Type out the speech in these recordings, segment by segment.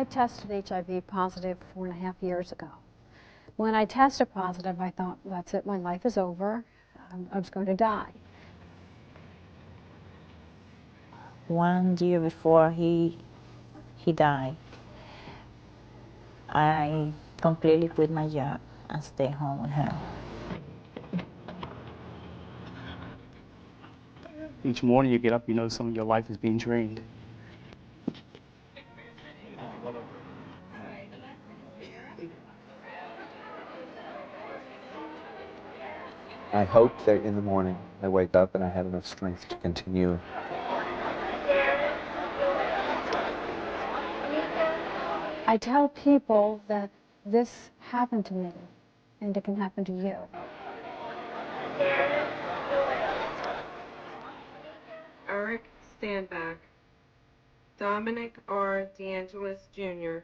I tested HIV positive 4.5 years ago. When I tested positive, I thought, that's it, my life is over. I was going to die. 1 year before he died, I completely quit my job and stayed home with him. Each morning you get up, you know some of your life is being drained. I hope that in the morning I wake up and I have enough strength to continue. I tell people that this happened to me, and it can happen to you. Eric Standback, Dominic R. DeAngelis Jr.,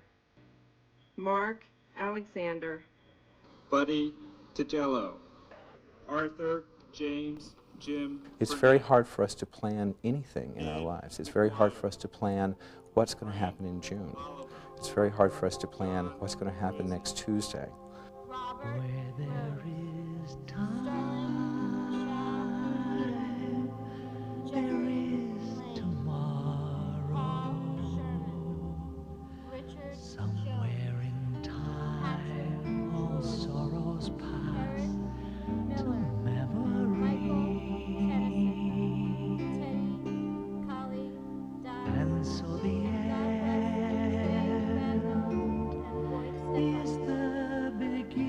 Mark Alexander, Buddy Tigello, Arthur James Jim. It's very hard for us to plan anything in our lives. It's very hard for us to plan what's going to happen in June. It's very hard for us to plan what's going to happen next Tuesday. Where there is time, there is tomorrow. Somewhere in time, all sorrows pass to memory. And so the end is the beginning.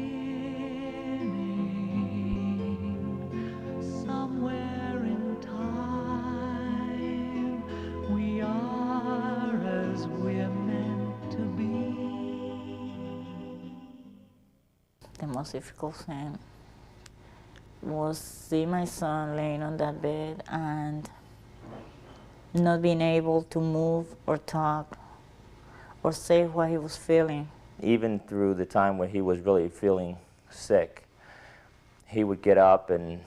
Somewhere in time, we are as we're meant to be. The most difficult thing was see my son laying on that bed and not being able to move or talk or say what he was feeling. Even through the time when he was really feeling sick, he would get up and,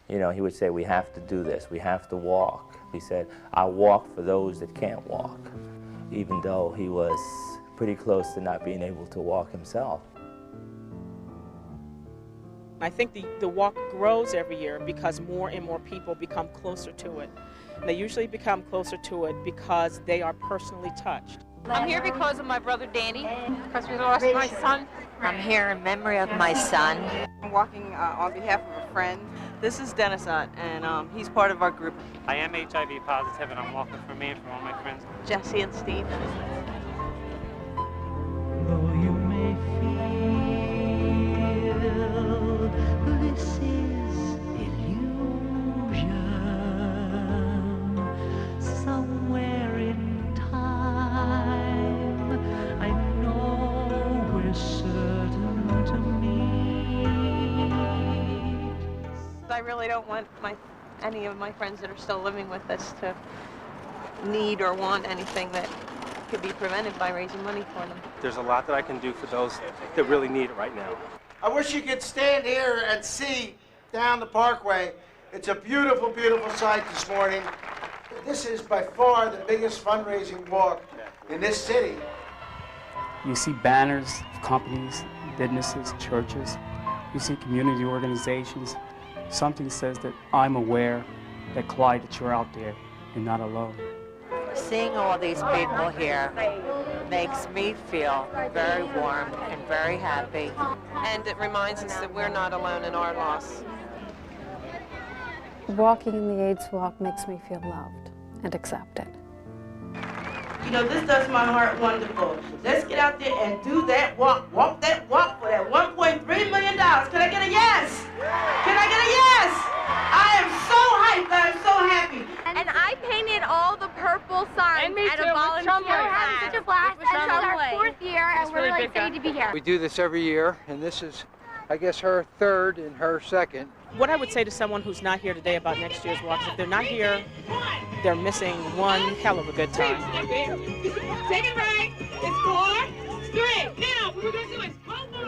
you know, he would say, we have to do this, we have to walk. He said, I'll walk for those that can't walk, even though he was pretty close to not being able to walk himself. I think the walk grows every year because more and more people become closer to it. And they usually become closer to it because they are personally touched. I'm here because of my brother Danny, because we lost my son. I'm here in memory of my son. I'm walking on behalf of a friend. This is Dennis Ott, and he's part of our group. I am HIV positive, and I'm walking for me and for all my friends. Jesse and Steve. Though you may feel this is illusion, somewhere in time, I know we're certain to meet. I really don't want any of my friends that are still living with us to need or want anything that could be prevented by raising money for them. There's a lot that I can do for those that really need it right now. I wish you could stand here and see down the parkway. It's a beautiful, beautiful sight this morning. This is by far the biggest fundraising walk in this city. You see banners of companies, businesses, churches. You see community organizations. Something says that I'm aware that, Clyde, that you're out there and not alone. Seeing all these people here makes me feel very warm and very happy. And it reminds us that we're not alone in our loss. Walking in the AIDS walk makes me feel loved and accepted. You know, this does my heart wonderful. Let's get out there and do that walk. Walk that walk for that $1.3 million. Can I get a yes? Can I get a yes? I am so hyped. I am so happy. And I painted all the purple signs at a volunteer. We're having such a blast. This is our 4th year, and we're really excited to be here. We do this every year, and this is, I guess, her 3rd and her 2nd. What I would say to someone who's not here today about next year's walk is if they're not here, they're missing one hell of a good time. Take it right. It's 4, 3. Now, we're going to do it.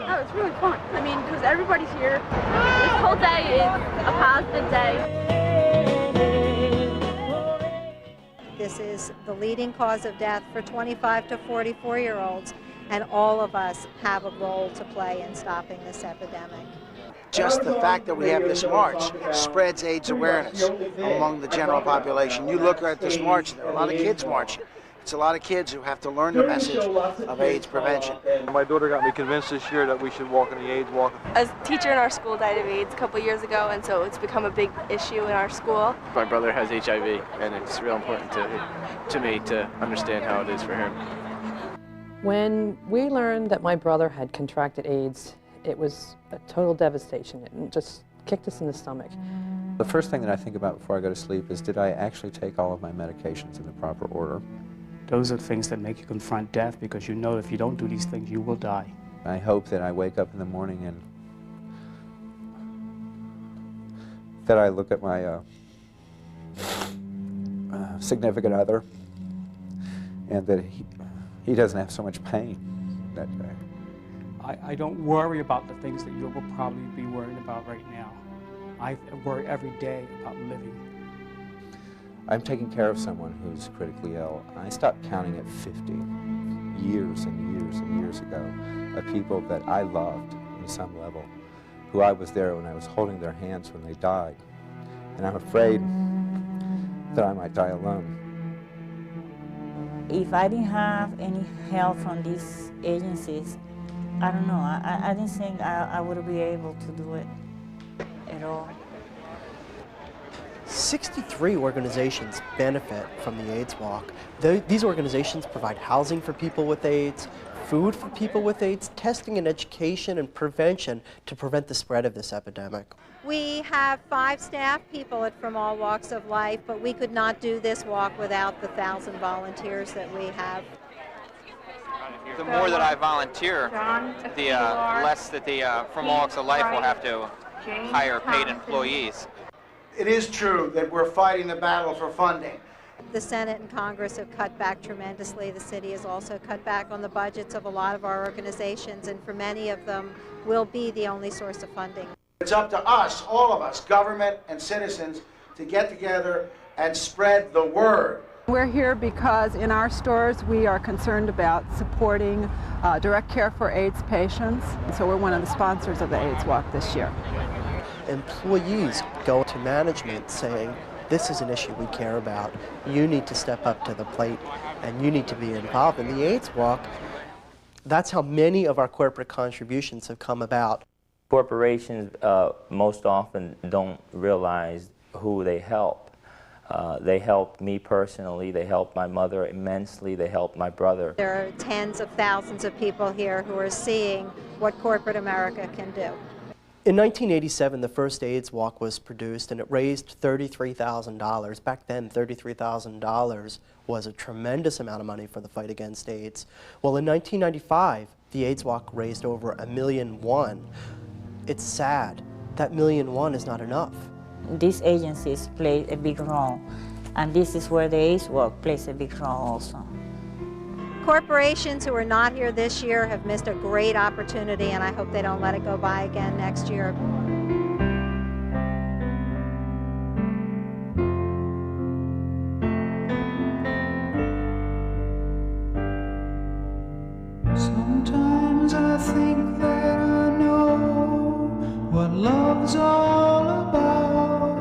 Oh, it's really fun. I mean, because everybody's here. This whole day is a positive day. This is the leading cause of death for 25 to 44-year-olds, and all of us have a role to play in stopping this epidemic. Just the fact that we have this march spreads AIDS awareness among the general population. You look at this march, there are a lot of kids marching. It's a lot of kids who have to learn the message of AIDS prevention. My daughter got me convinced this year that we should walk in the AIDS walk. A teacher in our school died of AIDS a couple years ago, and so it's become a big issue in our school. My brother has HIV, and it's real important to me to understand how it is for him. When we learned that my brother had contracted AIDS, it was a total devastation. It just kicked us in the stomach. The first thing that I think about before I go to sleep is, did I actually take all of my medications in the proper order? Those are things that make you confront death, because you know if you don't do these things, you will die. I hope that I wake up in the morning and that I look at my significant other and that he doesn't have so much pain that day. I don't worry about the things that you will probably be worried about right now. I worry every day about living. I'm taking care of someone who's critically ill. I stopped counting at 50 years and years and years ago of people that I loved on some level, who I was there when I was holding their hands when they died. And I'm afraid that I might die alone. If I didn't have any help from these agencies, I don't know, I didn't think I would be able to do it at all. 63 organizations benefit from the AIDS Walk. These organizations provide housing for people with AIDS, food for people with AIDS, testing and education and prevention to prevent the spread of this epidemic. We have 5 staff people from all walks of life, but we could not do this walk without the 1,000 volunteers that we have. The more that I volunteer, the less that the From All Walks of Life will have to hire paid employees. It is true that we're fighting the battle for funding. The Senate and Congress have cut back tremendously. The city has also cut back on the budgets of a lot of our organizations, and for many of them will be the only source of funding. It's up to us, all of us, government and citizens, to get together and spread the word. We're here because in our stores we are concerned about supporting direct care for AIDS patients. So we're one of the sponsors of the AIDS Walk this year. Employees go to management saying, this is an issue we care about. You need to step up to the plate and you need to be involved. In the AIDS Walk, that's how many of our corporate contributions have come about. Corporations most often don't realize who they help. They helped me personally, they helped my mother immensely, they helped my brother. There are tens of thousands of people here who are seeing what corporate America can do. In 1987, the first AIDS Walk was produced and it raised $33,000. Back then, $33,000 was a tremendous amount of money for the fight against AIDS. Well, in 1995, the AIDS Walk raised over $1.1 million. It's sad. That $1.1 million is not enough. These agencies play a big role, and this is where the AIDS Walk plays a big role also. Corporations who are not here this year have missed a great opportunity, and I hope they don't let it go by again next year. Sometimes I think that I know what love's all about,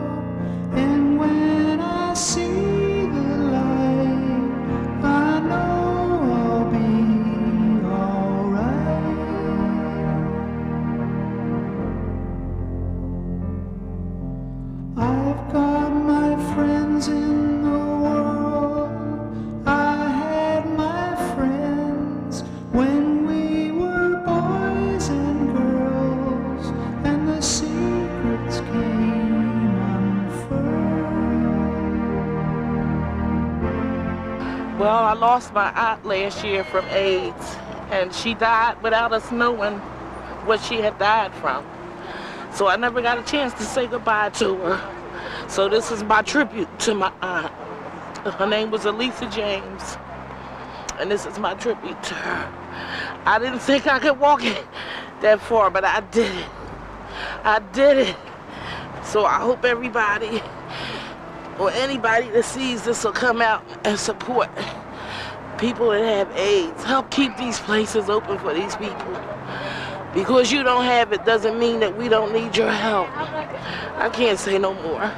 and when I see the light, I know I'll be alright. I've got my friends in the world. I had my friends when we were boys and girls, and the secrets came unfurled. Well, I lost my aunt last year from AIDS, and she died without us knowing what she had died from. So I never got a chance to say goodbye to her. So this is my tribute to my aunt. Her name was Elisa James, and this is my tribute to her. I didn't think I could walk it that far, but I did it. I did it. So I hope everybody or anybody that sees this will come out and support people that have AIDS. Help keep these places open for these people. Because you don't have it doesn't mean that we don't need your help. I can't say no more.